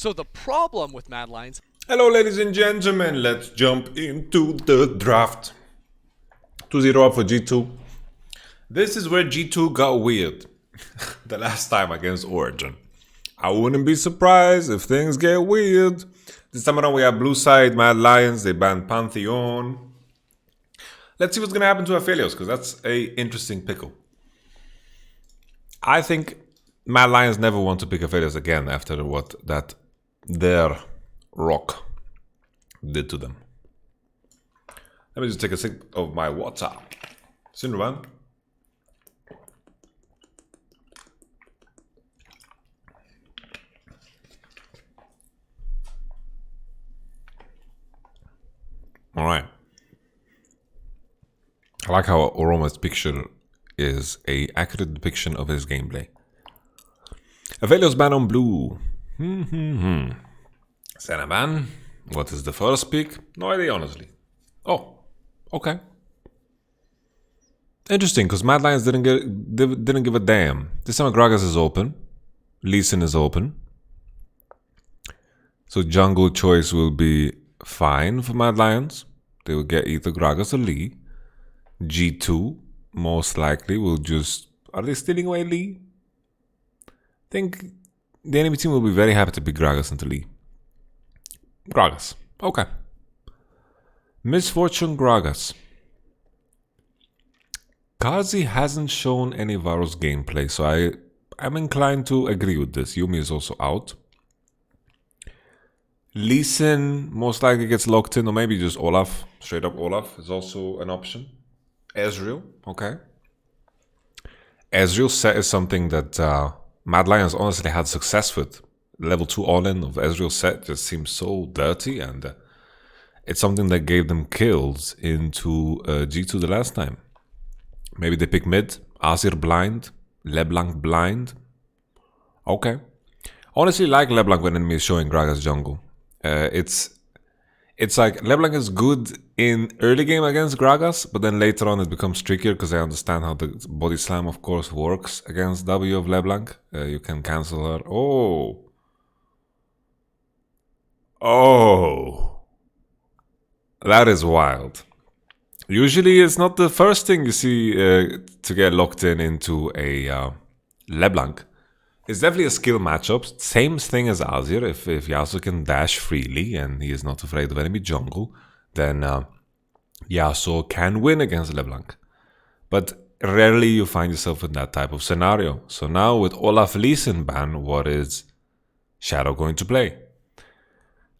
So the problem with Mad Lions... Hello ladies and gentlemen, let's jump into the draft. 2-0 up for G2. This is where G2 got weird. The last time against Origin. I wouldn't be surprised if things get weird. This time around we have blue side, Mad Lions, they banned Pantheon. Let's see what's gonna happen to Aphelios, because that's a interesting pickle. I think Mad Lions never want to pick Aphelios again after what their rock did to them. Let me just take a sip of my water. Sinruban. Alright. I like how Oroma's picture is a accurate depiction of his gameplay. Aphelios ban on blue. Senaban. What is the first pick? No idea, honestly. Oh, okay. Interesting, because Mad Lions didn't give a damn. This time Gragas is open. Lee Sin is open. So jungle choice will be fine for Mad Lions. They will get either Gragas or Lee. G2 most likely will just... Are they stealing away Lee? I think the enemy team will be very happy to pick Gragas into Lee. Gragas. Okay. Misfortune Gragas. Kazi hasn't shown any Varus gameplay, so I'm inclined to agree with this. Yumi is also out. Lee Sin most likely gets locked in, or maybe just Olaf. Straight up Olaf is also an option. Ezreal, okay. Ezreal set is something that Mad Lions honestly had success with. Level 2 all-in of Ezreal set just seems so dirty, and it's something that gave them kills into G2 the last time. Maybe they pick mid, Azir blind, LeBlanc blind. Okay. Honestly, like LeBlanc when enemy is showing Gragas jungle. It's like LeBlanc is good in early game against Gragas, but then later on it becomes trickier because I understand how the body slam, of course, works against W of LeBlanc. You can cancel her. Oh, that is wild. Usually it's not the first thing you see to get locked into a LeBlanc. It's definitely a skill matchup. Same thing as Azir. If Yasuo can dash freely and he is not afraid of enemy jungle, then Yasuo can win against LeBlanc. But rarely you find yourself in that type of scenario. So now with Olaf Lee Sin ban, what is Shadow going to play?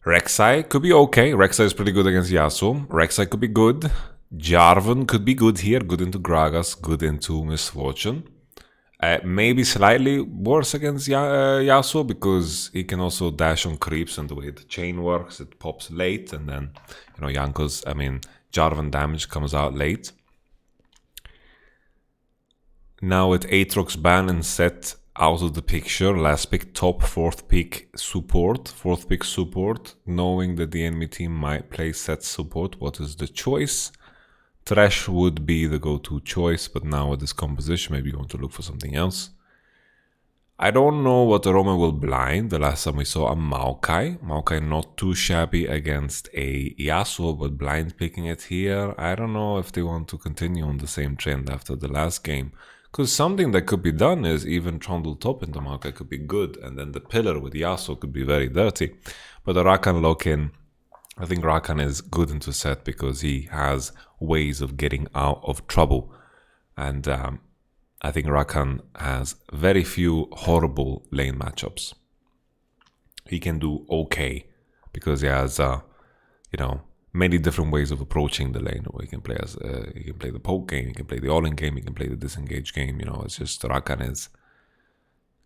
Rek'Sai could be okay. Rek'Sai is pretty good against Yasuo. Rek'Sai could be good. Jarvan could be good here. Good into Gragas. Good into Misfortune. Maybe slightly worse against Yasuo because he can also dash on creeps, and the way the chain works, it pops late, and then, Jarvan damage comes out late. Now with Aatrox ban and set out of the picture, last pick top, fourth pick support, knowing that the enemy team might play set support, what is the choice? Thresh would be the go-to choice, but now with this composition, maybe you want to look for something else. I don't know what Aroma will blind. The last time we saw a Maokai. Maokai not too shabby against a Yasuo, but blind picking it here. I don't know if they want to continue on the same trend after the last game. Because something that could be done is even Trundle top into Maokai could be good, and then the pillar with Yasuo could be very dirty. But the Rakan lock-in, I think Rakan is good into set because he has ways of getting out of trouble. And I think Rakan has very few horrible lane matchups. He can do okay because he has, many different ways of approaching the lane. He can play he can play the poke game, he can play the all-in game, he can play the disengage game. It's just Rakan is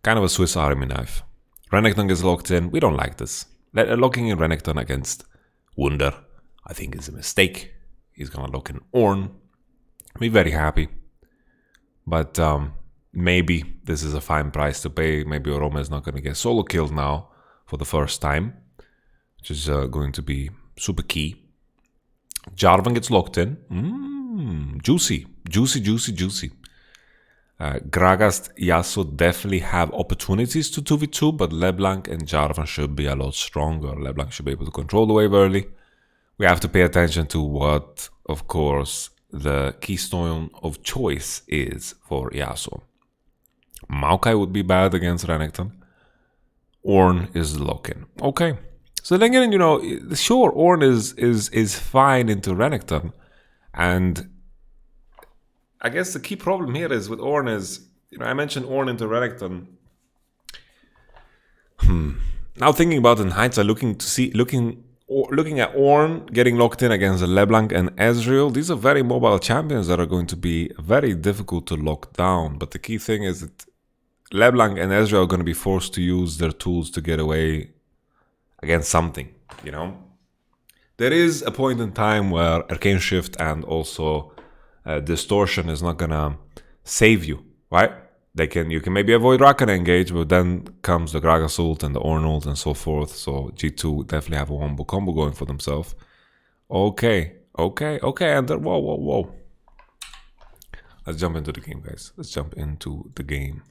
kind of a Swiss Army knife. Renekton gets locked in. We don't like this. Locking in Renekton against Wunder, I think, is a mistake. He's gonna lock in Ornn. Be very happy. But maybe this is a fine price to pay. Maybe Oroma is not gonna get solo killed now for the first time, which is going to be super key. Jarvan gets locked in. Juicy. Gragas, Yasuo definitely have opportunities to 2v2, but LeBlanc and Jarvan should be a lot stronger. LeBlanc should be able to control the wave early. We have to pay attention to what, of course, the keystone of choice is for Yasuo. Maokai would be bad against Renekton. Ornn is the lock-in. Okay. So then again, sure, Ornn is fine into Renekton. And I guess the key problem here is with Ornn is, I mentioned Ornn into Renekton. Now thinking about it in hindsight, looking at Ornn getting locked in against LeBlanc and Ezreal, these are very mobile champions that are going to be very difficult to lock down. But the key thing is that LeBlanc and Ezreal are going to be forced to use their tools to get away against something, There is a point in time where Arcane Shift and also Distortion is not going to save you, right? You can maybe avoid Rakan engage, but then comes the Gragas ult and the Ornn ult and so forth. So G2 definitely have a wombo combo going for themselves. Okay. And then, whoa. Let's jump into the game, guys. Let's jump into the game.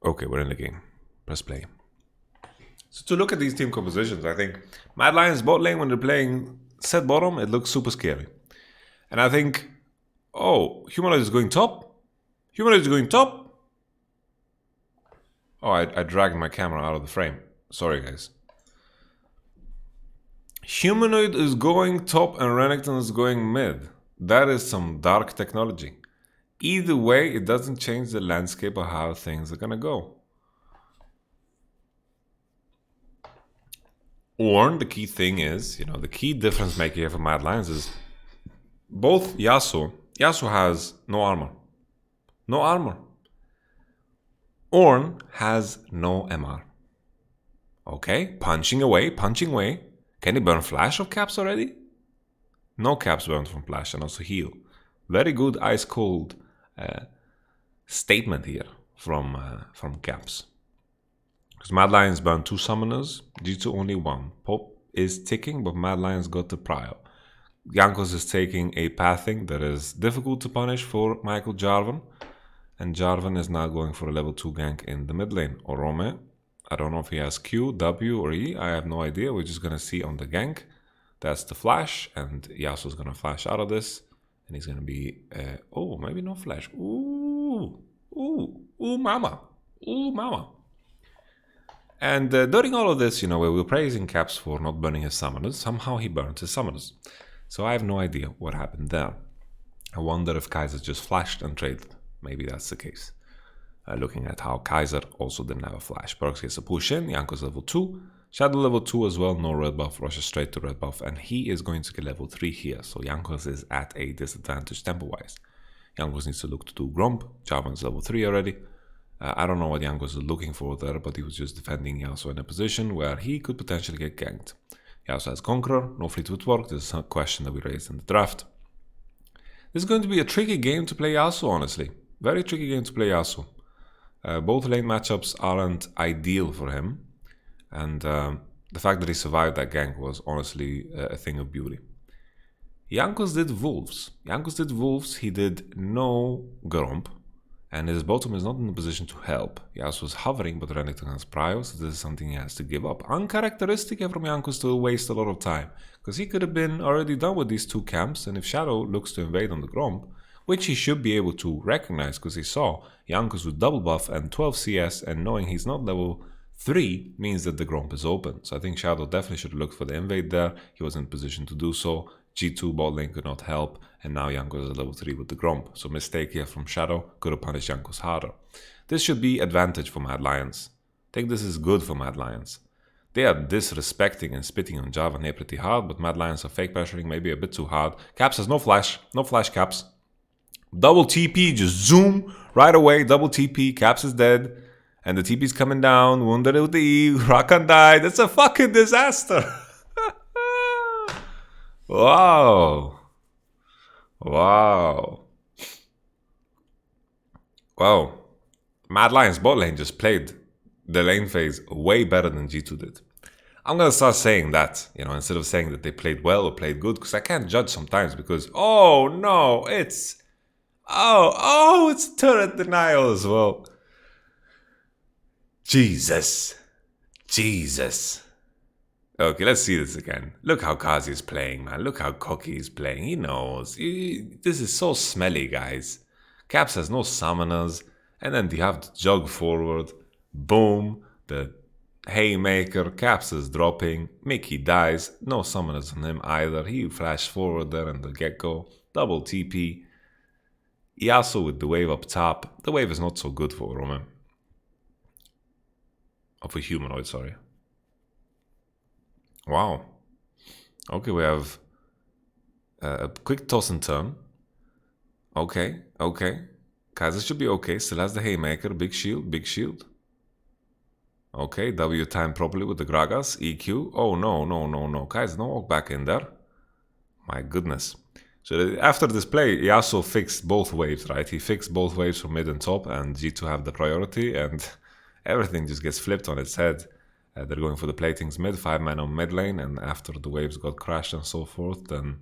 Okay, we're in the game. Press play. So to look at these team compositions, I think Mad Lions bot lane, when they're playing set bottom, it looks super scary. And I think, Humanoid is going top. Oh, I dragged my camera out of the frame. Sorry, guys. Humanoid is going top and Renekton is going mid. That is some dark technology. Either way, it doesn't change the landscape of how things are gonna go. Ornn, the key thing is, the key difference maker here for Mad Lions is both Yasuo has no armor. Ornn has no MR. Okay, punching away. Can he burn flash of caps already? No caps burned from flash and also heal. Very good ice cold statement here from caps. Because Mad Lions burned 2 summoners, G2 only 1. Pop is ticking, but Mad Lions got the prio. Jankos is taking a pathing that is difficult to punish for Michael Jarvan. And Jarvan is now going for a level 2 gank in the mid lane. Orome, I don't know if he has Q, W, or E. I have no idea. We're just going to see on the gank. That's the flash. And Yasuo's going to flash out of this. And he's going to be... maybe no flash. Ooh, mama. And during all of this, we were praising Caps for not burning his summoners. Somehow he burned his summoners. So I have no idea what happened there. I wonder if Kaiser just flashed and traded. Maybe that's the case. Looking at how Kaiser also didn't have a flash. Perks gets a push in. Janko's level 2. Shadow level 2 as well. No red buff. Rushes straight to red buff. And he is going to get level 3 here. So Jankos is at a disadvantage tempo-wise. Jankos needs to look to do Gromp. Jarvan's level 3 already. I don't know what Jankos is looking for there, but he was just defending Yasuo in a position where he could potentially get ganked. Yasuo has Conqueror, no fleet footwork. This is a question that we raised in the draft. This is going to be a tricky game to play Yasuo, honestly. Very tricky game to play Yasuo. Both lane matchups aren't ideal for him. And the fact that he survived that gank was honestly a thing of beauty. Jankos did Wolves. He did no Gromp. And his bottom is not in a position to help. Yasuo is hovering, but Renekton has prio, so this is something he has to give up. Uncharacteristic from Jankos to waste a lot of time, because he could have been already done with these 2 camps, and if Shadow looks to invade on the Gromp, which he should be able to recognize, because he saw Jankos with double buff and 12 CS, and knowing he's not level 3 means that the Gromp is open. So I think Shadow definitely should have looked for the invade there. He was in position to do so. G2 bot lane could not help, and now Jankos is at level 3 with the Gromp. So mistake here from Shadow, could have punished Jankos harder. This should be advantage for Mad Lions. I think this is good for Mad Lions. They are disrespecting and spitting on Jarvan here pretty hard, but Mad Lions are fake pressuring maybe a bit too hard. Caps has no flash Caps. Double TP, just zoom right away, double TP, Caps is dead. And the TP's coming down, wounded with the E, Rakan died. It's a fucking disaster. Wow. Mad Lions bot lane just played the lane phase way better than G2 did. I'm gonna start saying that, instead of saying that they played well or played good, because I can't judge sometimes because, oh no, it's Oh, it's turret denial as well. Jesus. Okay, let's see this again. Look how Kazi is playing, man. Look how cocky he's playing. He knows. This is so smelly, guys. Caps has no summoners. And then they have to jog forward. Boom. The haymaker. Caps is dropping. Mickey dies. No summoners on him either. He flashed forward there in the get-go. Double TP. Yasuo with the wave up top. The wave is not so good for Roman. Of a humanoid, sorry. Wow. Okay, we have a quick toss and turn. Okay. Kaiser should be okay. Still has the haymaker. Big shield. Okay, W time properly with the Gragas. EQ. Oh, no. Kaiser, don't walk back in there. My goodness. So after this play, Yasuo fixed both waves, right? He fixed both waves from mid and top, and G2 have the priority, and everything just gets flipped on its head. They're going for the platings mid, 5 man on mid lane, and after the waves got crashed and so forth, then,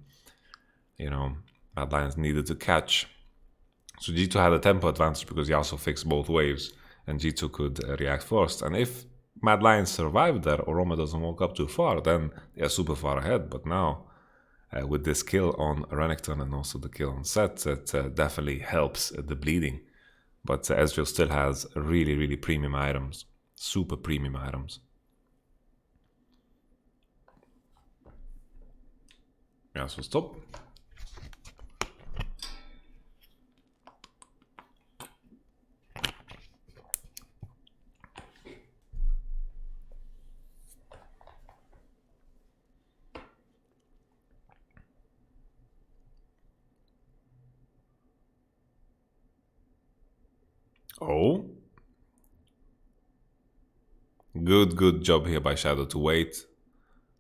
Mad Lions needed to catch. So G2 had a tempo advantage because Yasuo fixed both waves, and G2 could react first. And if Mad Lions survived there, or Roma doesn't walk up too far, then they're super far ahead. But now, with this kill on Renekton and also the kill on Set, it definitely helps the bleeding. But Ezreal still has really, really premium items. Super premium items. Yeah, so stop. Oh. Good job here by Shadow to wait.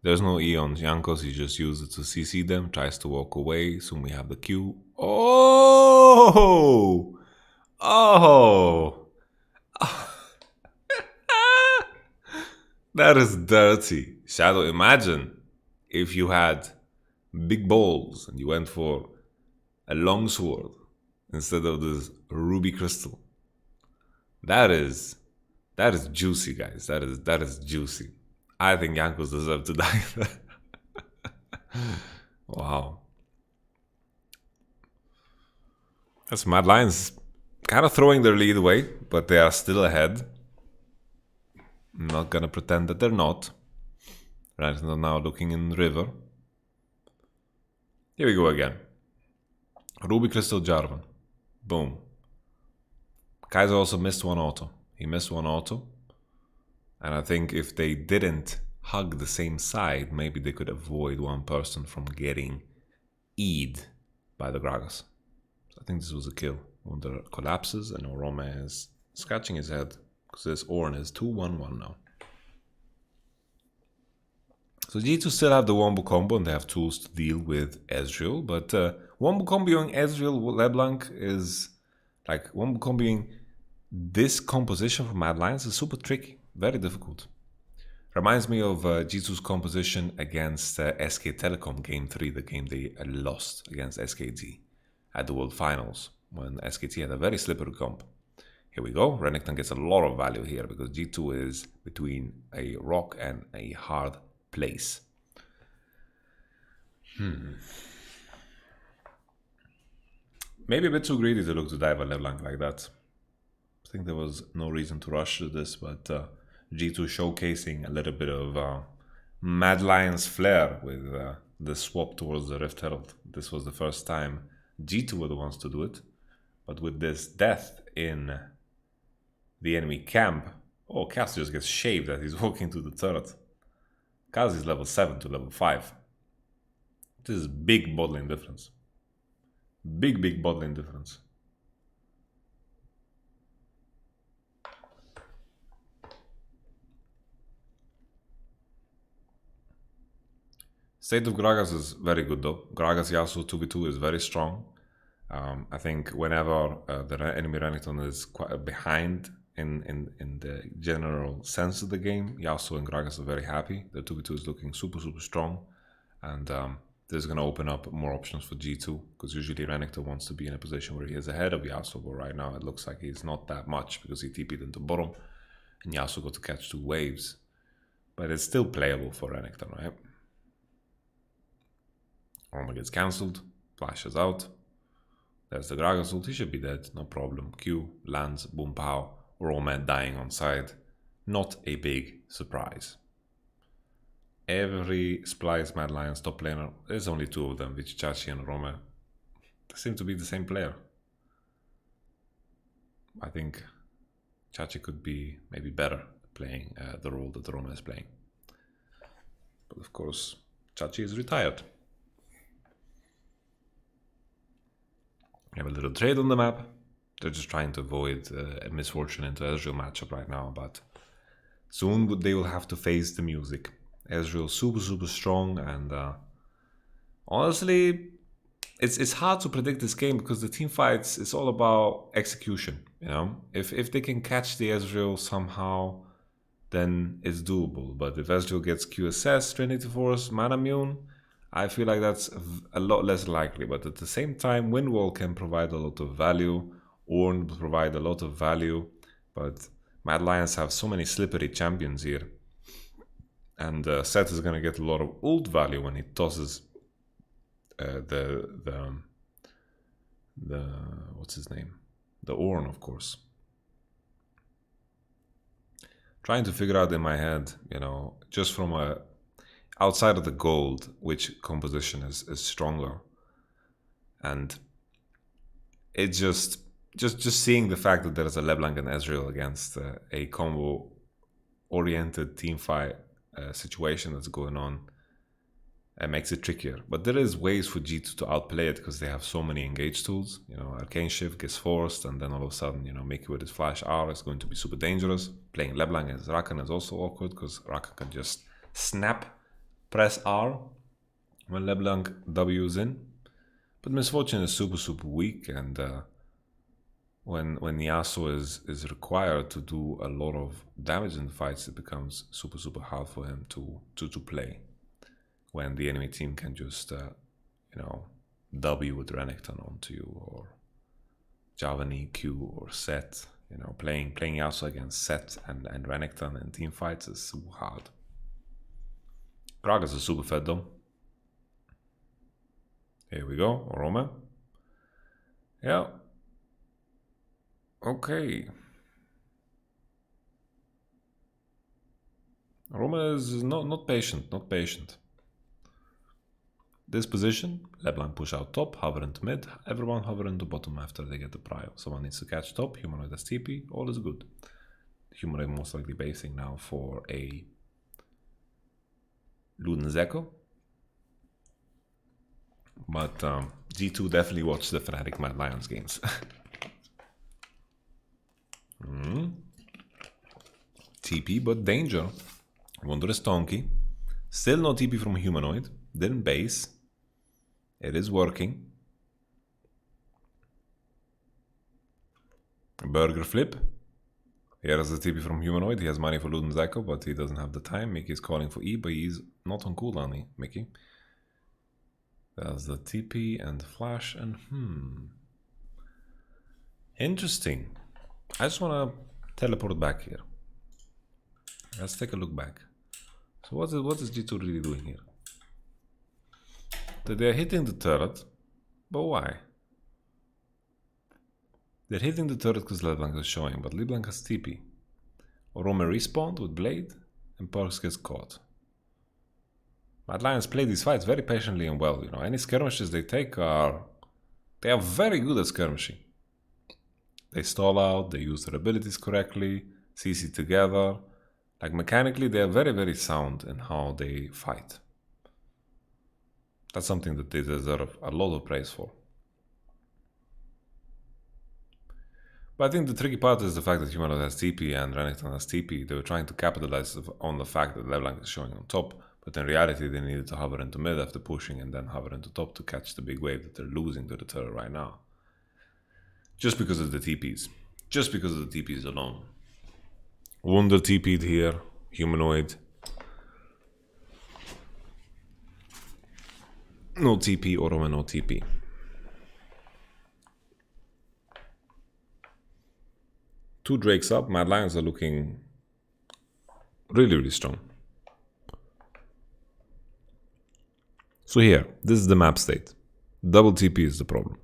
There's no E on Jankos, he just uses it to CC them, tries to walk away, soon we have the Q. Oh! That is dirty. Shadow, imagine if you had big balls and you went for a long sword instead of this ruby crystal. That is juicy, guys. That is juicy. I think Jankos deserve to die. Wow. That's Mad Lions kind of throwing their lead away, but they are still ahead. I'm not gonna pretend that they're not. Right, they're now looking in the river. Here we go again. Ruby Crystal Jarvan. Boom. Kaiser also missed one auto. He missed one auto. And I think if they didn't hug the same side, maybe they could avoid one person from getting E'd by the Gragas. So I think this was a kill. Wonder collapses and Orome is scratching his head because this Ornn is 2-1-1 now. So G2 still have the Wombo combo and they have tools to deal with Ezreal, but Wombo comboing Ezreal LeBlanc is like Wombo comboing this composition for Mad Lions is super tricky, very difficult. Reminds me of G2's composition against SK Telecom Game 3, the game they lost against SKT at the World Finals, when SKT had a very slippery comp. Here we go, Renekton gets a lot of value here because G2 is between a rock and a hard place. Maybe a bit too greedy to look to dive a LeBlanc like that. I think there was no reason to rush to this, but G2 showcasing a little bit of Mad Lions flair with the swap towards the Rift Herald. This was the first time G2 were the ones to do it, but with this death in the enemy camp, oh, Cass just gets shaved as he's walking to the turret. Cass is level 7 to level 5. This is big bot lane difference. Big bot lane difference. State of Gragas is very good though. Gragas Yasuo 2v2 is very strong. I think whenever the enemy Renekton is quite behind in the general sense of the game, Yasuo and Gragas are very happy. The 2v2 is looking super strong. And this is going to open up more options for G2, because usually Renekton wants to be in a position where he is ahead of Yasuo, but right now it looks like he's not that much because he TP'd into bottom and Yasuo got to catch 2 waves. But it's still playable for Renekton, right? Armor gets cancelled, flashes out. There's the Gragas ult, he should be dead, no problem. Q lands, boom pow, Roma dying on side. Not a big surprise. Every Splice Mad Lions top laner, there's only 2 of them, Vichichachi and Roma. They seem to be the same player. I think Chachi could be maybe better playing the role that Roma is playing. But of course, Chachi is retired. We have a little trade on the map. They're just trying to avoid a misfortune into Ezreal matchup right now, but soon they will have to face the music. Ezreal super strong, and honestly, it's hard to predict this game because the team fights is all about execution. You know, if they can catch the Ezreal somehow, then it's doable. But if Ezreal gets QSS, Trinity Force, Mana Immune, I feel like that's a lot less likely. But at the same time, Windwall can provide a lot of value. Ornn will provide a lot of value. But Mad Lions have so many slippery champions here. And Seth is going to get a lot of ult value when he tosses the what's his name? The Ornn, of course. Trying to figure out in my head, you know, just from outside of the gold, which composition is stronger. And it's just seeing the fact that there's a LeBlanc and Ezreal against a combo-oriented team fight situation that's going on, it makes it trickier. But there is ways for G2 to outplay it because they have so many engage tools. You know, Arcane Shift gets forced, and then all of a sudden, you know, Mickey with his Flash R is going to be super dangerous. Playing LeBlanc against Rakan is also awkward because Rakan can just press R when LeBlanc W is in. But Misfortune is super weak, and when Yasuo is required to do a lot of damage in the fights, it becomes super hard for him to play. When the enemy team can just, you know, W with Renekton onto you, or Javani, Q, or Set. You know, playing Yasuo against Set and Renekton in team fights is super hard. Gragas is super fed though. Here we go, Roma. Yeah. Okay. Roma is not patient. This position, LeBlanc push out top, hover into mid, everyone hover into bottom after they get the prio. Someone needs to catch top, Humanoid has TP, all is good. Humanoid most likely basing now for a Luden Zeko. But G2 definitely watch the Fnatic Mad Lions games. TP, but danger. Wondrous Tonki. Still no TP from Humanoid. Didn't base. It is working. Burger flip. Here is the TP from Humanoid. He has money for Luden Zeko, but he doesn't have the time. Mickey is calling for E, but he's not on cooldown, Mickey. There's the TP and flash, and interesting. I just want to teleport back here. Let's take a look back. So what is G2 really doing here? They're hitting the turret, but why? They're hitting the turret because LeBlanc is showing, but LeBlanc has TP. Orome respawned with Blade, and Parks gets caught. Mad Lions play these fights very patiently and well. You know, any skirmishes they take are very good at skirmishing. They stall out, they use their abilities correctly, CC together. Like mechanically, they are very sound in how they fight. That's something that they deserve a lot of praise for. But I think the tricky part is the fact that Humanoid has TP and Renekton has TP. They were trying to capitalize on the fact that LeBlanc is showing on top, but in reality they needed to hover into mid after pushing and then hover into top to catch the big wave that they're losing to the turret right now. Just because of the TPs. Just because of the TPs alone. Wunder TP'd here, Humanoid. No TP, Oroma no TP. Two Drakes up, Mad Lions are looking really, really strong. So here, this is the map state. Double TP is the problem.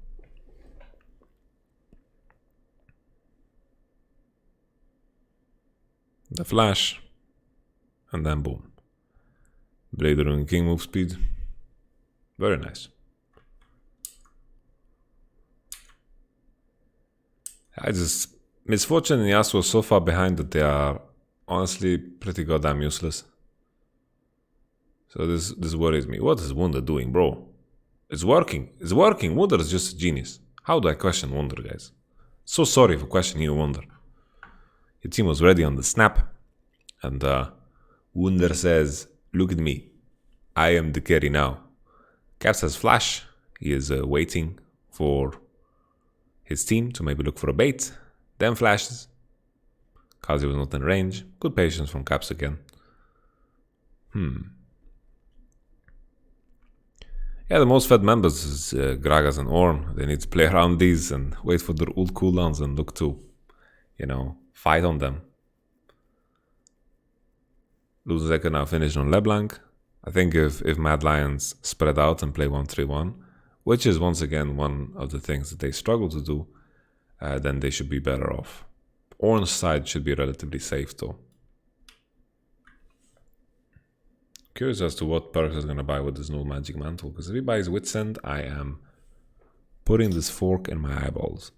The flash, and then boom. Blader and King move speed. Very nice. Misfortune and Yasuo so far behind that they are honestly pretty goddamn useless. So this worries me. What is Wunder doing, bro? It's working. It's working. Wunder is just a genius. How do I question Wunder, guys? So sorry for questioning you, Wunder. Your team was ready on the snap. And Wunder says, look at me. I am the carry now. Caps has flash. He is waiting for his team to maybe look for a bait. Then flashes. Kazi was not in range. Good patience from Caps again. Yeah, the most fed members is Gragas and Ornn. They need to play around these and wait for their ult cooldowns and look to, fight on them. Luzeka now finished on LeBlanc. I think if Mad Lions spread out and play 1-3-1, which is once again one of the things that they struggle to do, then they should be better off. Ornn's side should be relatively safe though. Curious as to what perks is going to buy with this new magic mantle, because if he buys Witsend, I am putting this fork in my eyeballs.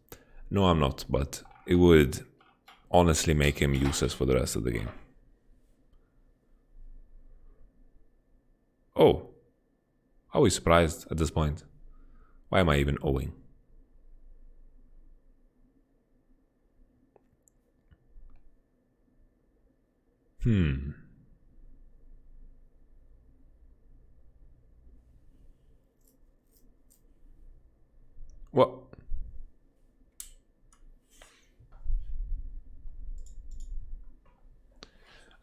No, I'm not, but it would honestly make him useless for the rest of the game. Oh, are we surprised at this point? Why am I even owing? What?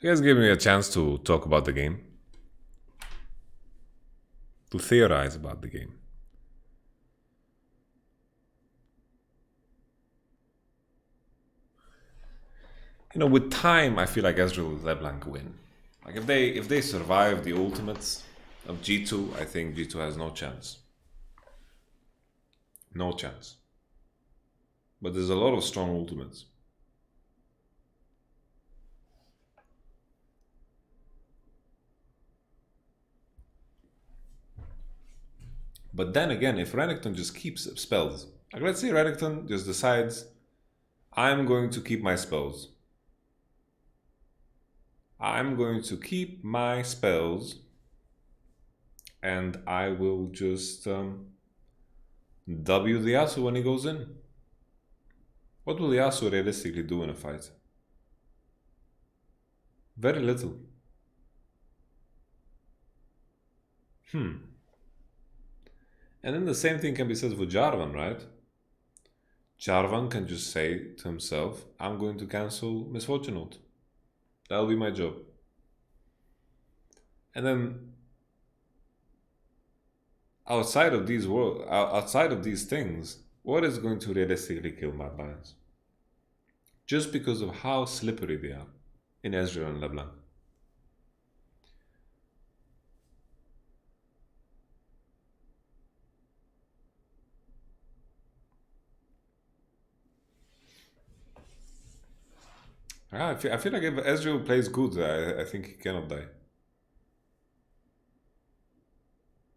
You guys give me a chance to talk about the game. To theorize about the game. With time, I feel like Ezreal and LeBlanc win. Like if they survive the ultimates of G2, I think G2 has no chance. No chance. But there's a lot of strong ultimates. But then again, if Renekton just keeps spells, like let's say Renekton just decides, I'm going to keep my spells. I'm going to keep my spells and I will just W the Yasuo when he goes in. What will Yasuo realistically do in a fight? Very little. And then the same thing can be said for Jarvan, right? Jarvan can just say to himself, I'm going to cancel Misfortune ult. That'll be my job. And then outside of these things, what is going to realistically kill Mad Lions? Just because of how slippery they are in Ezreal and LeBlanc. I feel like if Ezreal plays good, I think he cannot die.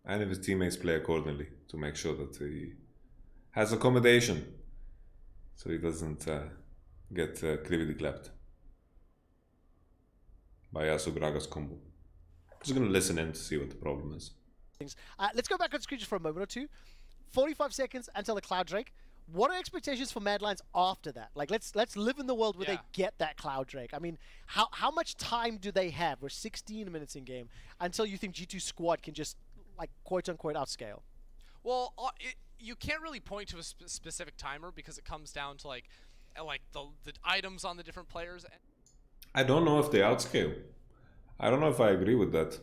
And if his teammates play accordingly to make sure that he has accommodation so he doesn't get cleavily clapped by Yasuo Gragas combo. Just gonna listen in to see what the problem is. Let's go back on screen just for a moment or two. 45 seconds until the Cloud Drake. What are expectations for Mad Lions after that? Like, let's live in the world where they get that Cloud Drake. I mean, how much time do they have? We're 16 minutes in game until you think G2 squad can just, like, quote unquote outscale. Well, you can't really point to a specific timer because it comes down to like the items on the different players. I don't know if they outscale. I don't know if I agree with that.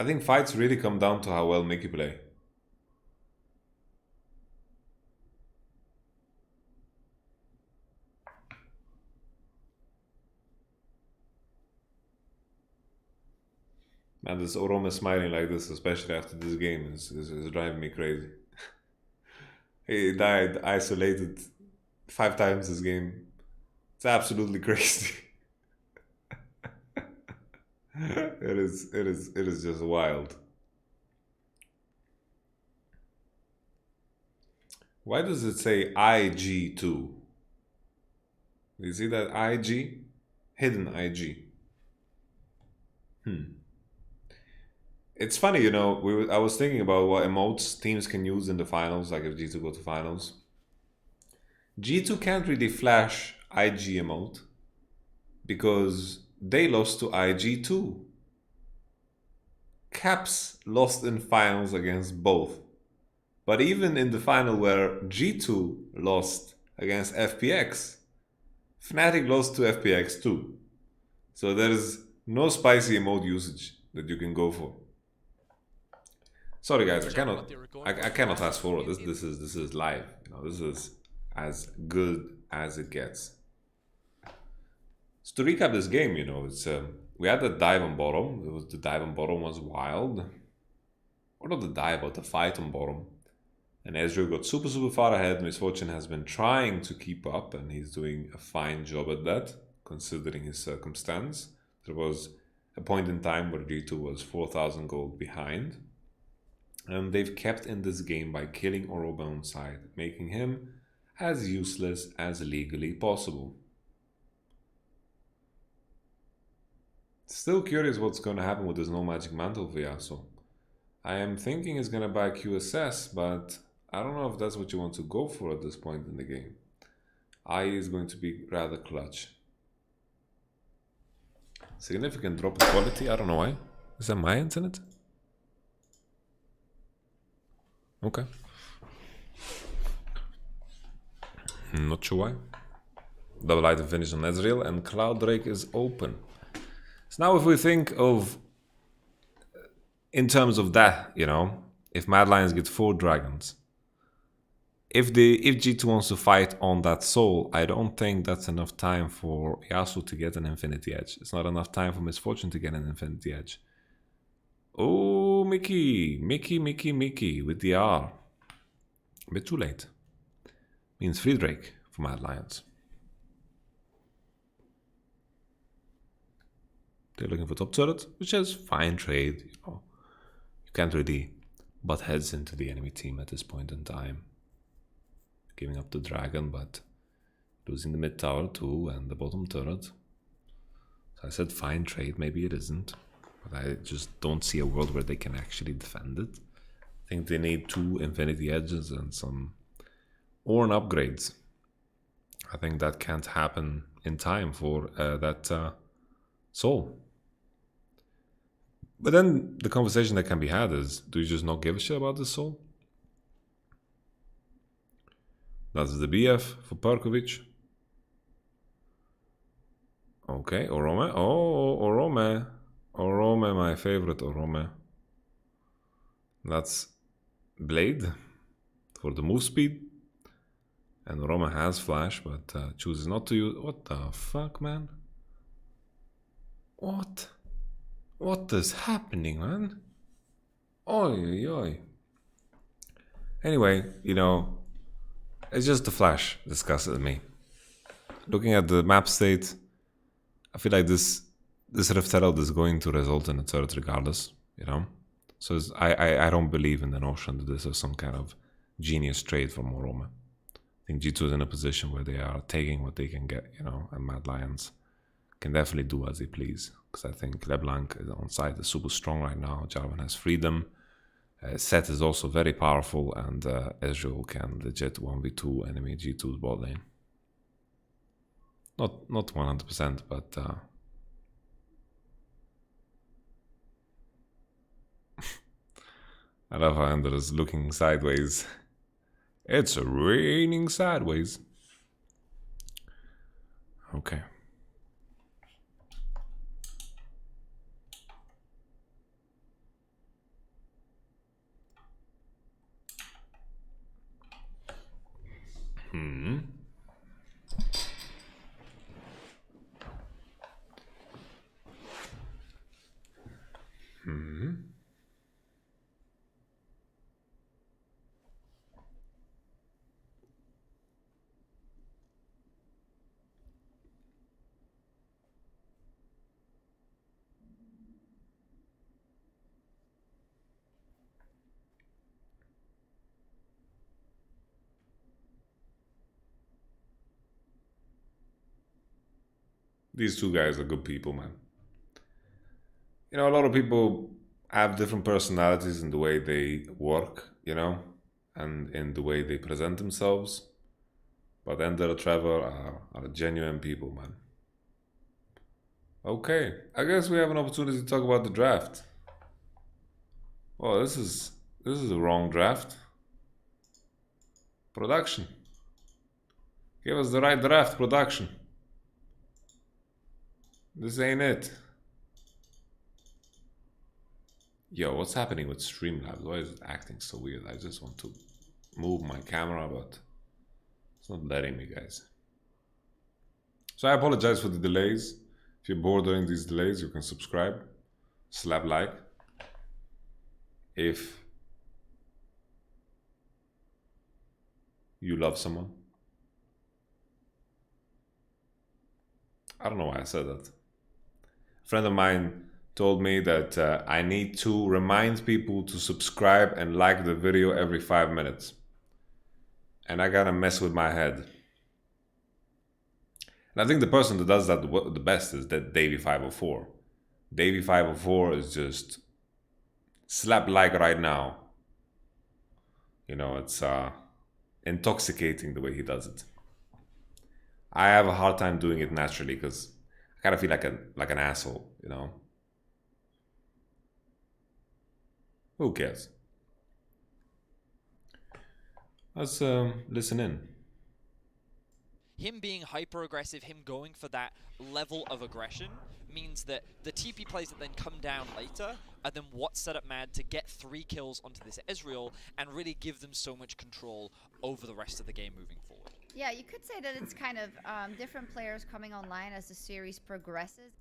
I think fights really come down to how well Mickey play. Man, this Orome smiling like this, especially after this game, is driving me crazy. He died isolated 5 times this game. It's absolutely crazy. It is just wild. Why does it say IG2? You see that IG? Hidden IG. It's funny, you know, I was thinking about what emotes teams can use in the finals, like if G2 go to finals. G2 can't really flash IG emote because they lost to IG too. Caps lost in finals against both. But even in the final where G2 lost against FPX, Fnatic lost to FPX too. So there's no spicy emote usage that you can go for. Sorry guys, I cannot fast forward. This is live. You know, this is as good as it gets. So to recap this game, you know, it's we had the dive on bottom. The dive on bottom was wild. Or not the dive, but the fight on bottom. And Ezreal got super far ahead. Misfortune has been trying to keep up, and he's doing a fine job at that, considering his circumstance. There was a point in time where G2 was 4,000 gold behind. And they've kept in this game by killing Oroba on side, making him as useless as legally possible. Still curious what's going to happen with this no magic mantle for Yasuo. I am thinking he's going to buy QSS, but I don't know if that's what you want to go for at this point in the game. I is going to be rather clutch. Significant drop in quality, I don't know why. Is that my internet? Okay. Not sure why. Double item finish on Ezreal and Cloud Drake is open. So now if we think of, in terms of that, you know, if Mad Lions get 4 dragons, if G2 wants to fight on that soul, I don't think that's enough time for Yasuo to get an Infinity Edge. It's not enough time for Misfortune to get an Infinity Edge. Oh, Mickey with the R. A bit too late. Means free Drake for Mad Lions. They're looking for top turret, which is fine trade. You know, you can't really butt heads into the enemy team at this point in time. Giving up the dragon, but losing the mid tower too and the bottom turret. So I said fine trade, maybe it isn't. But I just don't see a world where they can actually defend it. I think they need 2 Infinity Edges and some Ornn upgrades. I think that can't happen in time for that soul. But then the conversation that can be had is, do you just not give a shit about the soul? That's the BF for Perkovic. Okay, Orome. Oh, Orome. Orome, my favorite Orome. That's Blade for the move speed. And Orome has flash, but chooses not to use. What the fuck, man? What is happening, man? Oi, oi. Anyway, you know, it's just the flash disgusted me. Looking at the map state, I feel like this Rift Herald is going to result in a turret regardless, you know? So I don't believe in the notion that this is some kind of genius trade from Orome. I think G2 is in a position where they are taking what they can get, you know, and Mad Lions can definitely do as they please. Because I think LeBlanc is on side is super strong right now. Jarvan has freedom. Set is also very powerful, and Ezreal can legit 1v2 enemy G2's bot lane. Not 100%, but I love how Ender is looking sideways. It's raining sideways. Okay. These two guys are good people, man. You know, a lot of people have different personalities in the way they work, you know, and in the way they present themselves. But Ender and Trevor are genuine people, man. Okay, I guess we have an opportunity to talk about the draft. Oh, this is the wrong draft. Production. Give us the right draft, production. This ain't it. Yo, what's happening with Streamlabs? Why is it acting so weird? I just want to move my camera, but it's not letting me, guys. So I apologize for the delays. If you're bored during these delays, you can subscribe, slap like. If you love someone. I don't know why I said that. A friend of mine told me that I need to remind people to subscribe and like the video every 5 minutes. And I gotta mess with my head. And I think the person that does that the best is that Davey504. Davey504 is just slap like right now. You know, it's intoxicating the way he does it. I have a hard time doing it naturally because I kind of feel like an asshole, you know. Who cares? Let's listen in. Him being hyper aggressive, him going for that level of aggression means that the TP plays that then come down later are then what set up Mad to get 3 kills onto this Ezreal and really give them so much control over the rest of the game moving forward. Yeah, you could say that it's kind of different players coming online as the series progresses.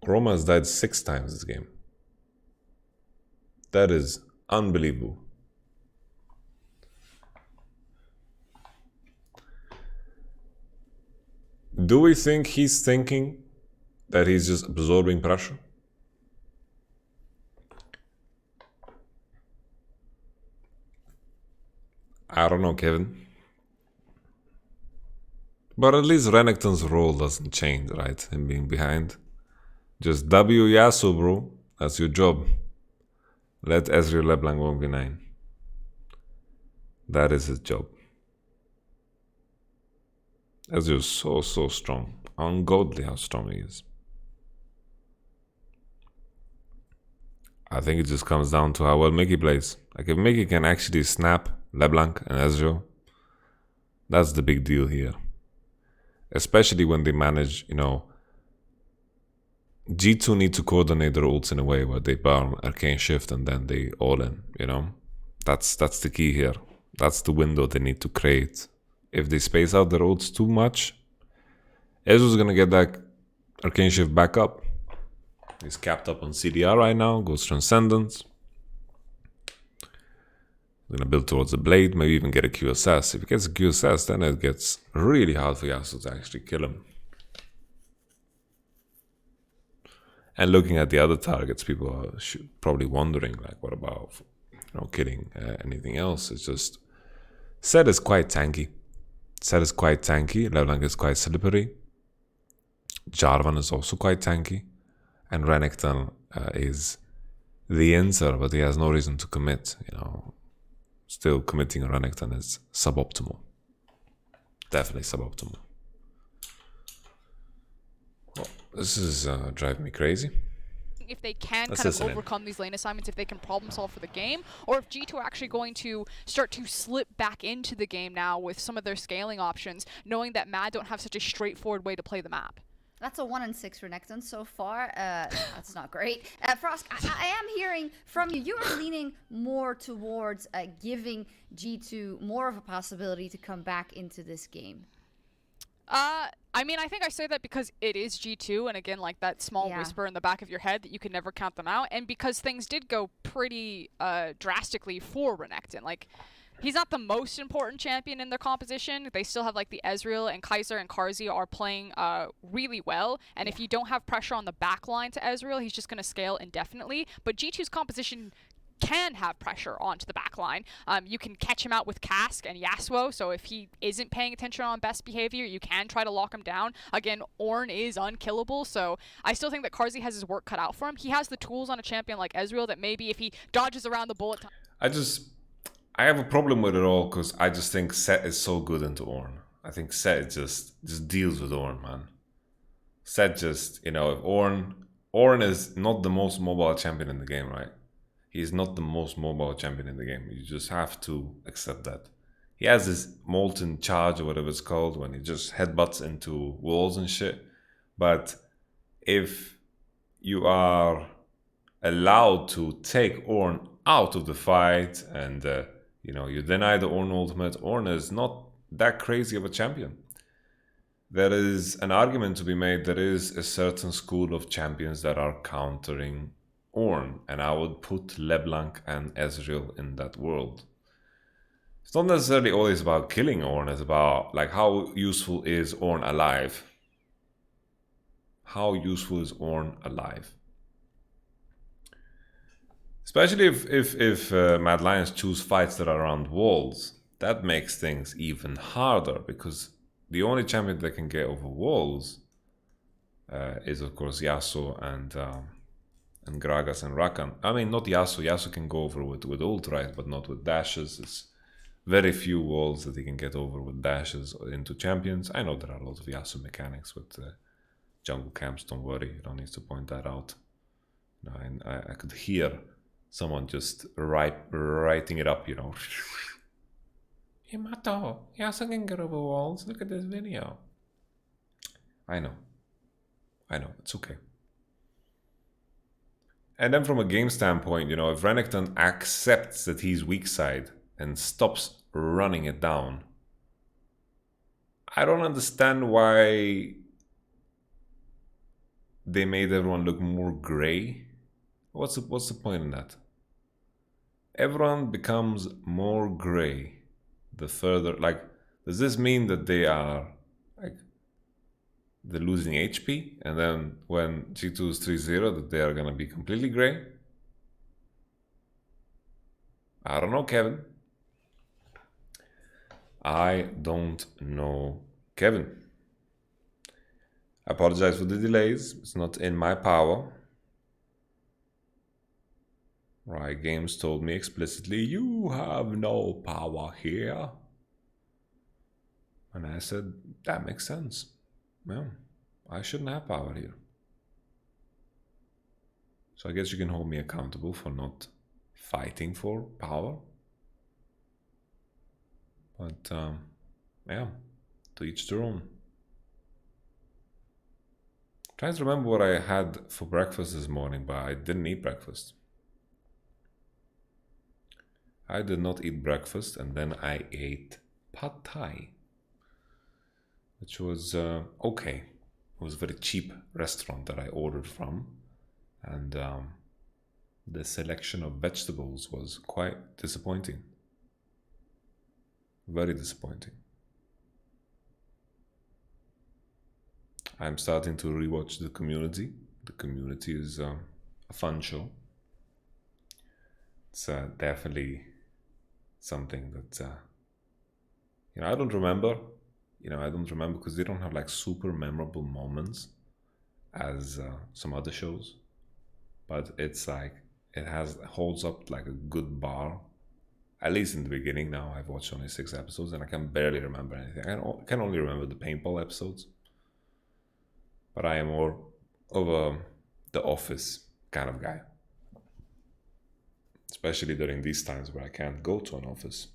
Roma has died 6 times this game. That is unbelievable. Do we think he's thinking that he's just absorbing pressure? I don't know, Kevin. But at least Renekton's role doesn't change, right? Him being behind. Just W Yasuo, bro. That's your job. Let Ezreal LeBlanc 1v9. That is his job. Ezreal's so strong. Ungodly how strong he is. I think it just comes down to how well Mickey plays. Like if Mickey can actually snap LeBlanc and Ezreal, that's the big deal here. Especially when they manage, you know, G2 need to coordinate their ults in a way where they burn Arcane Shift and then they all in, you know? That's the key here. That's the window they need to create. If they space out their ults too much, Ezreal's gonna get that Arcane Shift back up. He's capped up on CDR right now, goes Transcendence. Gonna build towards the Blade, maybe even get a QSS. If he gets a QSS, then it gets really hard for Yasuo to actually kill him. And looking at the other targets, people are probably wondering, like, what about, you know, killing anything else? It's just, Zed is quite tanky. Zed is quite tanky. LeBlanc is quite slippery. Jarvan is also quite tanky. And Renekton is the answer, but he has no reason to commit, you know. Still committing a Renekton is suboptimal. Definitely suboptimal. Well, this is driving me crazy. If they can Let's kind of listen in. overcome these lane assignments, if they can problem solve for the game, or if G2 are actually going to start to slip back into the game now with some of their scaling options, knowing that Mad don't have such a straightforward way to play the map. That's a 1-6 Renekton so far. That's not great. Frost, I am hearing from you. You are leaning more towards giving G2 more of a possibility to come back into this game. I mean, I think I say that because it is G2, and again, like that small whisper in the back of your head that you can never count them out, and because things did go pretty drastically for Renekton. Like, he's not the most important champion in their composition. They still have like the Ezreal and Kaiser and Karzi are playing really well. And if you don't have pressure on the back line to Ezreal, he's just going to scale indefinitely. But G2's composition can have pressure onto the back line. You can catch him out with Cask and Yasuo, so if he isn't paying attention on best behavior, you can try to lock him down. Again, Ornn is unkillable, so I still think that Karzi has his work cut out for him. He has the tools on a champion like Ezreal that maybe if he dodges around the bullet time... I have a problem with it all because I just think Set is so good into Ornn. I think Set just deals with Ornn, man. Set just, if Ornn is not the most mobile champion in the game, right? He's not the most mobile champion in the game. You just have to accept that. He has this molten charge or whatever it's called when he just headbutts into walls and shit. But if you are allowed to take Ornn out of the fight and you deny the Ornn ultimate, Ornn is not that crazy of a champion. There is an argument to be made. There is a certain school of champions that are countering Ornn, and I would put LeBlanc and Ezreal in that world. It's not necessarily always about killing Ornn, it's about like how useful is Ornn alive? How useful is Ornn alive? Especially if Mad Lions choose fights that are around walls, that makes things even harder because the only champion that can get over walls is of course Yasuo and Gragas and Rakan. I mean, not Yasuo. Yasuo can go over with ult, right? But not with dashes. It's very few walls that he can get over with dashes into champions. I know there are a lot of Yasuo mechanics with jungle camps. Don't worry, you don't need to point that out. No, I could hear someone just writing it up, Yamato, Yasuo can get over walls. Look at this video. I know, it's okay. And then from a game standpoint, if Renekton accepts that he's weak side and stops running it down, I don't understand why they made everyone look more gray. What's the point in that? Everyone becomes more gray the further, does this mean that they are they're losing HP, and then when G2 is 3-0 that they are gonna be completely gray? I don't know, Kevin. I don't know, Kevin. I apologize for the delays. It's not in my power. Riot Games told me explicitly, you have no power here. And I said, that makes sense. Well, I shouldn't have power here. So I guess you can hold me accountable for not fighting for power. But, yeah, to each their own. Trying to remember what I had for breakfast this morning, but I didn't eat breakfast. I did not eat breakfast, and then I ate pad thai, which was okay. It was a very cheap restaurant that I ordered from, and the selection of vegetables was quite disappointing. Very disappointing. I'm starting to rewatch The Community. The Community is a fun show. It's definitely something that I don't remember. I don't remember because they don't have like super memorable moments as some other shows, but it's like it holds up like a good bar, at least in the beginning. Now I've watched only 6 episodes and I can barely remember anything. I can only remember the paintball episodes, but I am more of The Office kind of guy, especially during these times where I can't go to an office.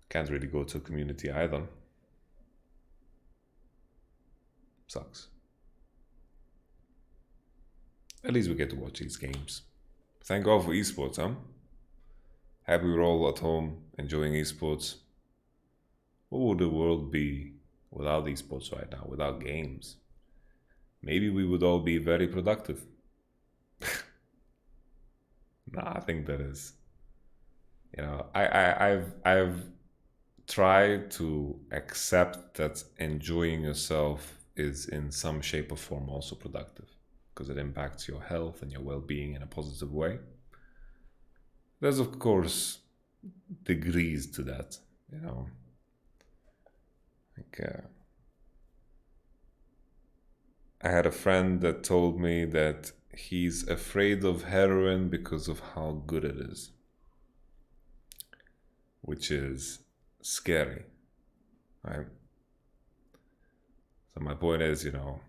Can't really go to a Community either. Sucks. At least we get to watch these games. Thank God for esports, huh? Happy we're all at home enjoying esports. What would the world be without esports right now, without games? Maybe we would all be very productive. Nah, I think that is, you know, I've tried to accept that enjoying yourself is in some shape or form also productive, because it impacts your health and your well-being in a positive way. There's of course degrees to that, you know. Like, I had a friend that told me that he's afraid of heroin because of how good it is, which is scary, right? So my point is, you know,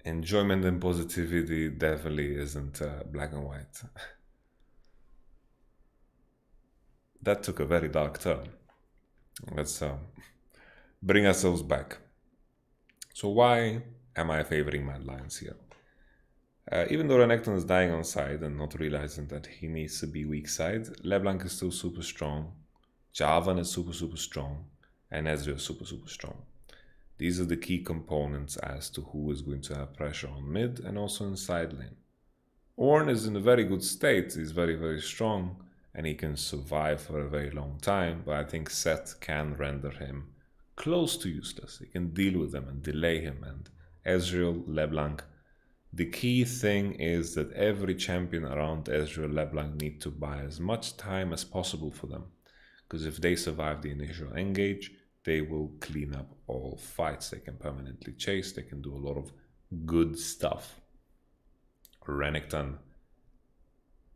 enjoyment and positivity definitely isn't black and white. That took a very dark turn. Let's bring ourselves back. So why am I favoring Mad Lions here? Even though Renekton is dying on side and not realizing that he needs to be weak side, LeBlanc is still super strong, Javan is super strong, and Ezreal is super strong. These are the key components as to who is going to have pressure on mid and also in side lane. Ornn is in a very good state, he's very strong, and he can survive for a very long time, but I think Sett can render him close to useless. He can deal with him and delay him, and Ezreal, LeBlanc. The key thing is that every champion around Ezreal, LeBlanc need to buy as much time as possible for them, because if they survive the initial engage, they will clean up all fights. They can permanently chase, they can do a lot of good stuff. Renekton,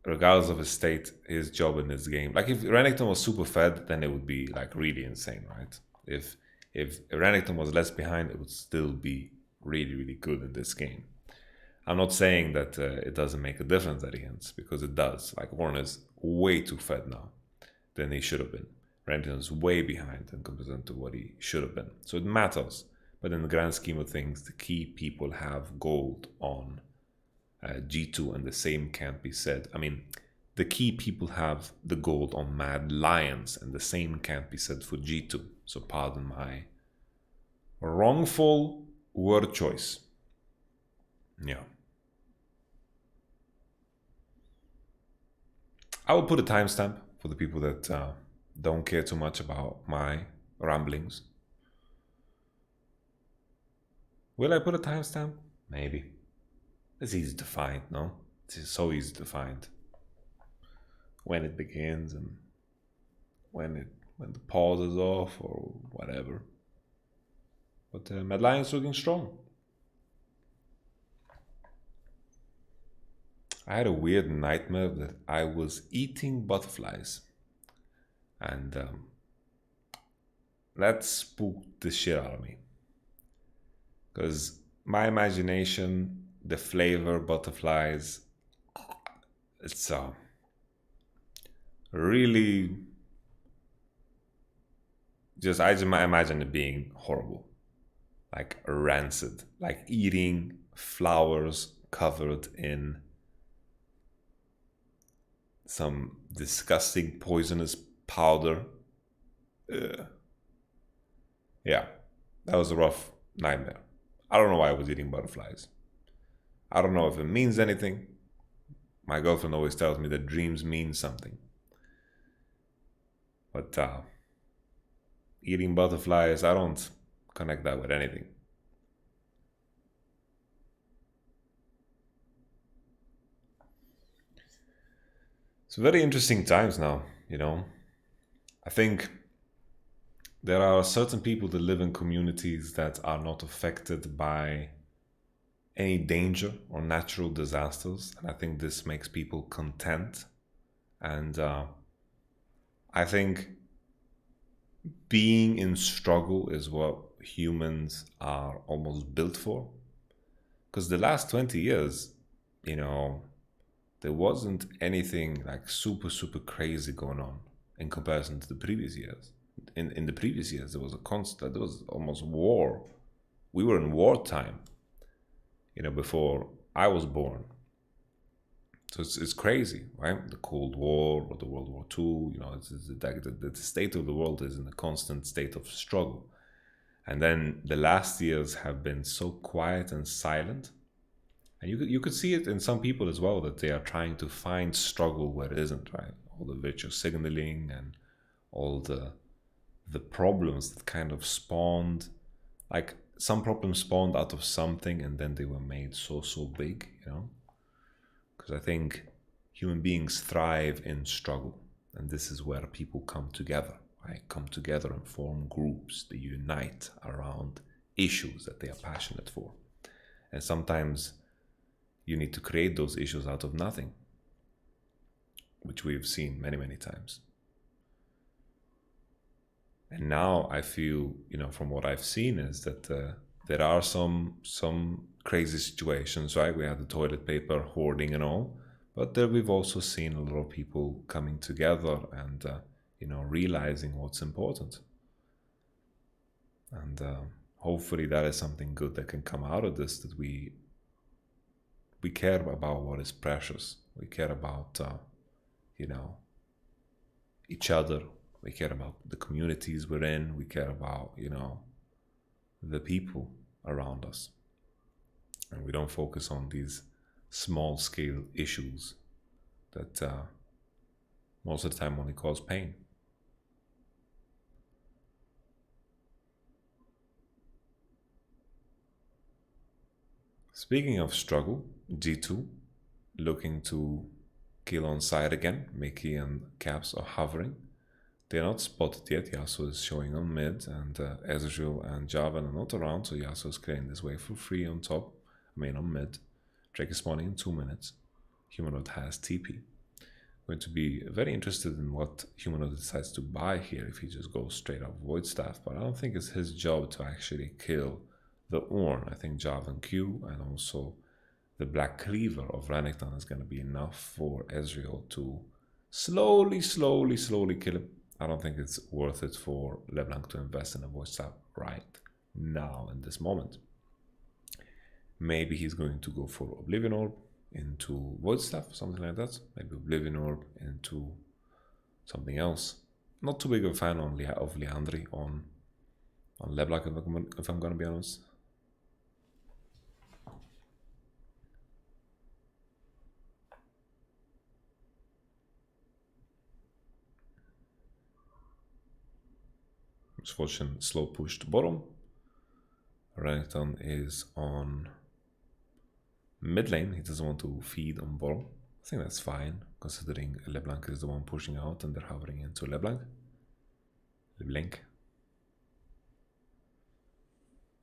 regardless of his state, his job in this game, like if Renekton was super fed, then it would be like really insane, right? If Renekton was less behind, it would still be really good in this game. I'm not saying that it doesn't make a difference at the end, because it does. Like Ornn is way too fed now than he should have been. Renekton is way behind in comparison to what he should have been. So it matters. But in the grand scheme of things, the key people have gold on G2, and the same can't be said. I mean, the key people have the gold on Mad Lions, and the same can't be said for G2. So pardon my wrongful word choice. Yeah. I will put a timestamp for the people that don't care too much about my ramblings. Will I put a timestamp? Maybe. It's easy to find, no? It's so easy to find when it begins and when the pause is off or whatever. But Mad Lions looking strong. I had a weird nightmare that I was eating butterflies, and that spooked the shit out of me, because my imagination, the flavor butterflies, it's really just, I just imagine it being horrible, like rancid, like eating flowers covered in some disgusting poisonous powder. Yeah, that was a rough nightmare. I don't know why I was eating butterflies. I don't know if it means anything. My girlfriend always tells me that dreams mean something. But eating butterflies, I don't connect that with anything. It's very interesting times now, you know. I think there are certain people that live in communities that are not affected by any danger or natural disasters. And I think this makes people content. And I think being in struggle is what humans are almost built for. Because the last 20 years, you know, there wasn't anything like super crazy going on in comparison to the previous years. In the previous years, there was a constant, there was almost war we were in wartime, before I was born. So it's crazy, right? The Cold War or the World War II, the state of the world is in a constant state of struggle. And then the last years have been so quiet and silent. And you could see it in some people as well, that they are trying to find struggle where it isn't, right? All the virtue signaling and all the problems that kind of spawned, like some problems spawned out of something and then they were made so big, because I think human beings thrive in struggle, and this is where people come together, right? Come together and form groups. They unite around issues that they are passionate for, and sometimes you need to create those issues out of nothing, which we've seen many times. And now I feel, from what I've seen, is that there are some crazy situations, right? We had the toilet paper hoarding and all, but there we've also seen a lot of people coming together and, realizing what's important. And hopefully that is something good that can come out of this, that we care about what is precious. We care about, each other. We care about the communities we're in. We care about, the people around us. And we don't focus on these small-scale issues that most of the time only cause pain. Speaking of struggle, G2 looking to kill on side again. Mickey and Caps are hovering. They're not spotted yet. Yasuo is showing on mid, and Ezreal and Javan are not around, so Yasuo is clearing this way for free on top. On mid. Drake is spawning in 2 minutes. Humanoid has TP. Going to be very interested in what Humanoid decides to buy here, if he just goes straight up Void Staff, but I don't think it's his job to actually kill the Ornn. I think Javan Q and also the Black Cleaver of Renekton is going to be enough for Ezreal to slowly kill him. I don't think it's worth it for LeBlanc to invest in a Void Staff right now in this moment. Maybe he's going to go for Oblivion Orb into Void Staff, something like that. Maybe Oblivion Orb into something else. Not too big of a fan of Liandry on LeBlanc, if I'm going to be honest. Misfortune slow pushed bottom. Renekton is on mid lane. He doesn't want to feed on bottom. I think that's fine, considering LeBlanc is the one pushing out and they're hovering into LeBlanc.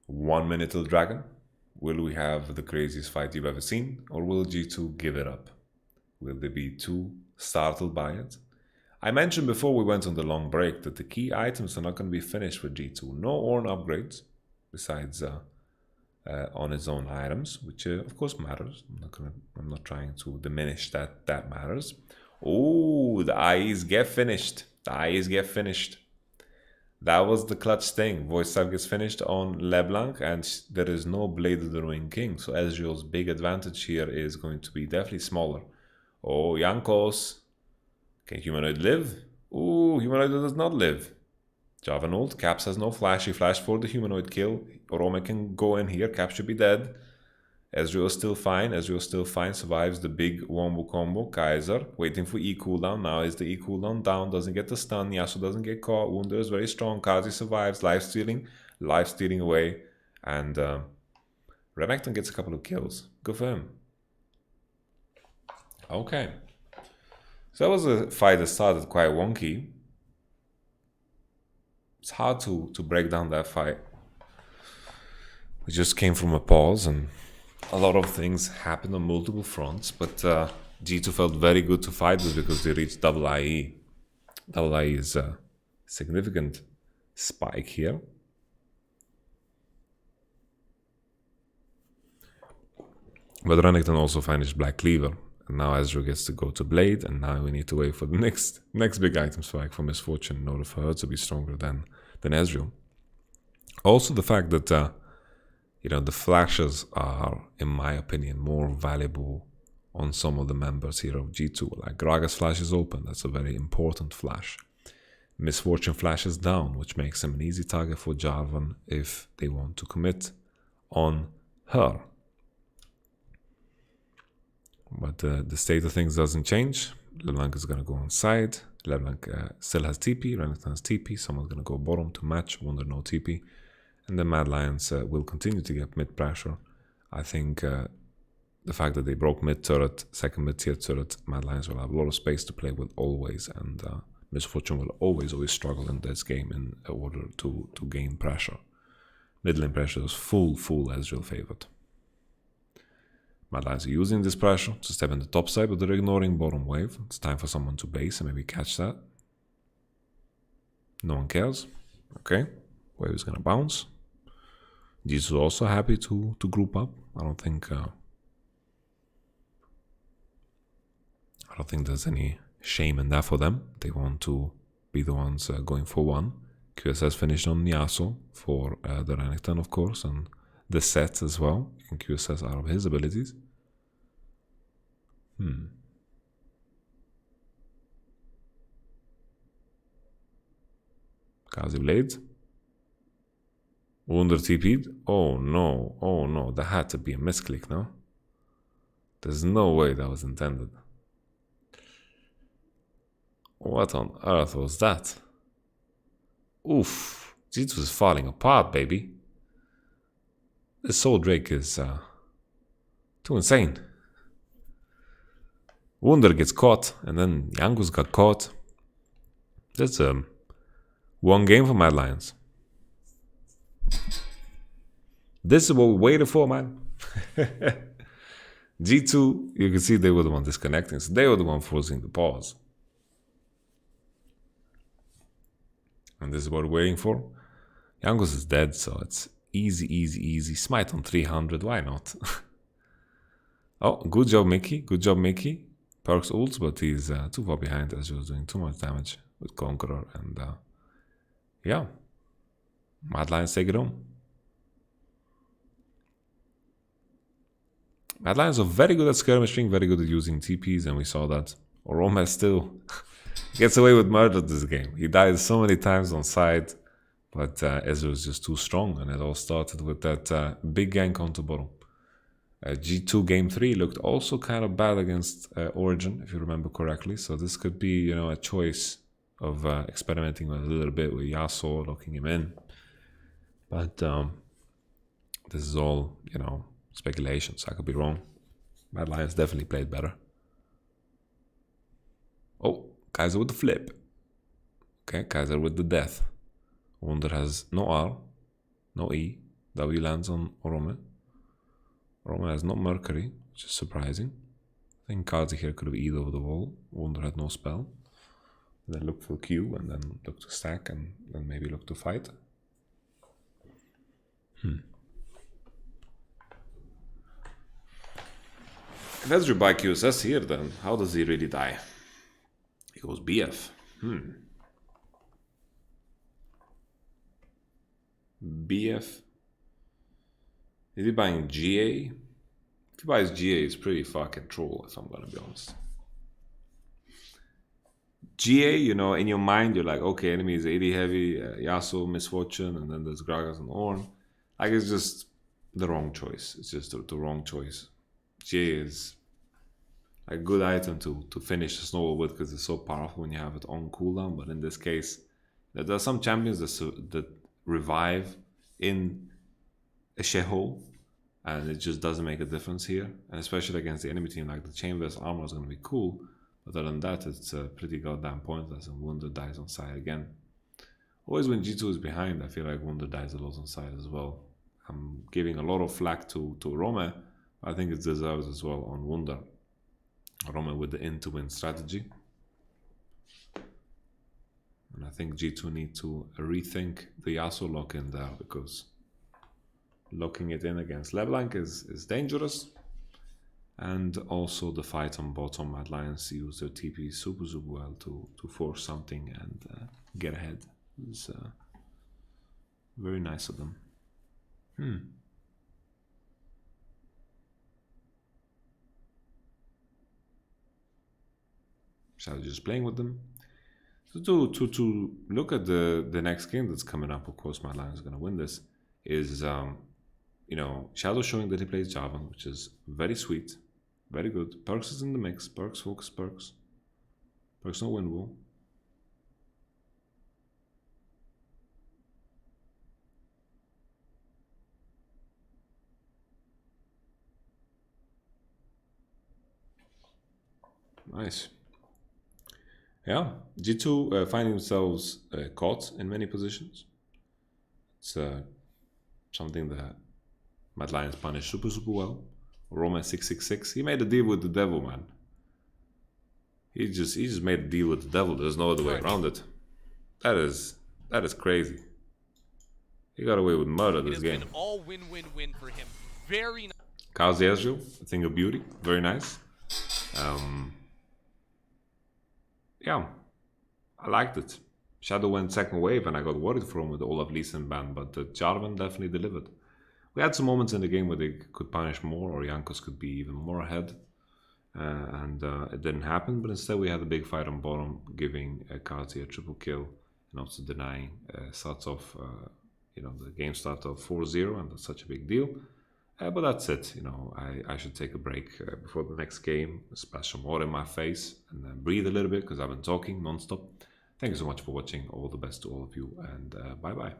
1 minute till dragon. Will we have the craziest fight you've ever seen, or will G2 give it up? Will they be too startled by it? I mentioned before we went on the long break that the key items are not going to be finished with G2. No Ornn upgrades, besides on his own items, which of course matters. I'm not trying to diminish that matters. Oh, the IEs get finished. That was the clutch thing. Voice Staff gets finished on LeBlanc, and there is no Blade of the Ruined King. So Ezreal's big advantage here is going to be definitely smaller. Oh, Jankos. Can Humanoid live? Ooh, Humanoid does not live. Javan ult. Caps has no flash. He flashed for the Humanoid kill. Orome can go in here. Caps should be dead. Ezreal is still fine. Survives the big wombo combo. Kaiser waiting for E cooldown. Now is the E cooldown down. Doesn't get the stun. Yasuo doesn't get caught. Wunder is very strong. Kazi survives. Life stealing away. And Renekton gets a couple of kills. Good for him. Okay. So that was a fight that started quite wonky. It's hard to break down that fight. We just came from a pause and a lot of things happened on multiple fronts, but G2 felt very good to fight this because they reached double IE. Double IE is a significant spike here. But Renekton also finished Black Cleaver. And now Ezreal gets to go to Blade, and now we need to wait for the next big item spike for Misfortune in order for her to be stronger than Ezreal. Also the fact that you know, the flashes are, in my opinion, more valuable on some of the members here of G2. Like Gragas flash is open, that's a very important flash. Misfortune flash is down, which makes him an easy target for Jarvan if they want to commit on her. But the state of things doesn't change. LeBlanc is going to go on side. LeBlanc still has TP. Renekton has TP. Someone's going to go bottom to match. Wunder no TP. And the Mad Lions will continue to get mid pressure. I think the fact that they broke mid turret, second mid tier turret, Mad Lions will have a lot of space to play with always. And Misfortune will always struggle in this game in order to gain pressure. Mid lane pressure is full Ezreal favored. Mad Lions are using this pressure to step in the top side, but they're ignoring bottom wave. It's time for someone to base and maybe catch that. No one cares. Okay, wave is gonna bounce. G2 is also happy to group up. I don't think there's any shame in that for them. They want to be the ones going for one. QSS finished on Yasuo for the Renekton, of course, and the set as well. You can QSS out of his abilities. Kazi Blade. Wunder TP'd. Oh no, that had to be a misclick, no? There's no way that was intended. What on earth was that? Oof, G2 is falling apart, baby. This Soul Drake is too insane. Wunder gets caught, and then Yangus got caught. That's one game for Mad Lions. This is what we waited for, man. G2, you can see they were the one disconnecting, so they were the one forcing the pause. And this is what we're waiting for. Yangus is dead, so it's easy. Smite on 300, why not? Oh, good job, Mickey. Good job, Mickey. Perks ults, but he's too far behind as he was doing too much damage with Conqueror. And yeah, Mad Lions take it home. Mad Lions are very good at skirmishing, very good at using TPs, and we saw that. Orome still gets away with murder this game. He died so many times on side, but Ezreal was just too strong, and it all started with that big gank onto bottom. G2 game 3 looked also kind of bad against Origin, if you remember correctly, so this could be, you know, a choice of experimenting with a little bit with Yasuo, locking him in. But this is all, you know, speculation, so I could be wrong. Mad Lions definitely played better. Oh, Kaiser with the flip. Okay, Kaiser with the death. Wunder has no R, no E. W lands on Orome. Orome has no Mercury, which is surprising. I think Kazi here could have E'd over the wall. Wunder had no spell. Then look for Q, and then look to stack, and then maybe look to fight. If Ezreal by QSS here, then how does he really die? He goes BF. BF. Is he buying GA? If he buys GA, it's pretty fucking troll, if I'm gonna be honest. GA, you know, in your mind, you're like, okay, enemy is 80 heavy, Yasuo, Misfortune, and then there's Gragas and Ornn. Like, it's just the wrong choice. It's just the wrong choice. GA is a good item to finish a snowball with because it's so powerful when you have it on cooldown. But in this case, there are some champions that revive in a shithole, and it just doesn't make a difference here. And especially against the enemy team, like the Chain-Vest armor is going to be cool. But other than that, it's pretty goddamn pointless, and Wunder dies on side again. Always when G2 is behind, I feel like Wunder dies a lot on side as well. I'm giving a lot of flack to Rome. I think it deserves as well on Wunder. Rome with the in-to-win strategy. And I think G2 need to rethink the Yasuo lock-in there, because locking it in against LeBlanc is dangerous. And also the fight on bottom, Mad Lions use their TP super well to force something and get ahead. It's very nice of them. Shadow just playing with them. So to look at the next game that's coming up, of course, Mad Lion is going to win this, is, you know, Shadow showing that he plays Jarvan, which is very sweet, very good. Perks is in the mix. Perks, focus, Perks. Perks no win wall. Nice. Yeah, G2 finding themselves caught in many positions. It's something that Mad Lions punished super well. Roman 666, he made a deal with the devil, man. He just made a deal with the devil. There's no other way around it. That is crazy. He got away with murder this game. It has been all win-win-win for him. Very nice. Kazi Ezreal, a thing of beauty. Very nice. Yeah, I liked it. Shadow went second wave and I got worried for him with the Olaf Lee Sin ban, but Jarvan definitely delivered. We had some moments in the game where they could punish more, or Jankos could be even more ahead, and it didn't happen, but instead we had a big fight on bottom, giving Kazi a triple kill and also denying starts off, you know, the game start off 4-0, and that's such a big deal. But that's it, you know, I should take a break before the next game, splash some water in my face, and breathe a little bit, because I've been talking non-stop. Thank you so much for watching, all the best to all of you, and bye-bye.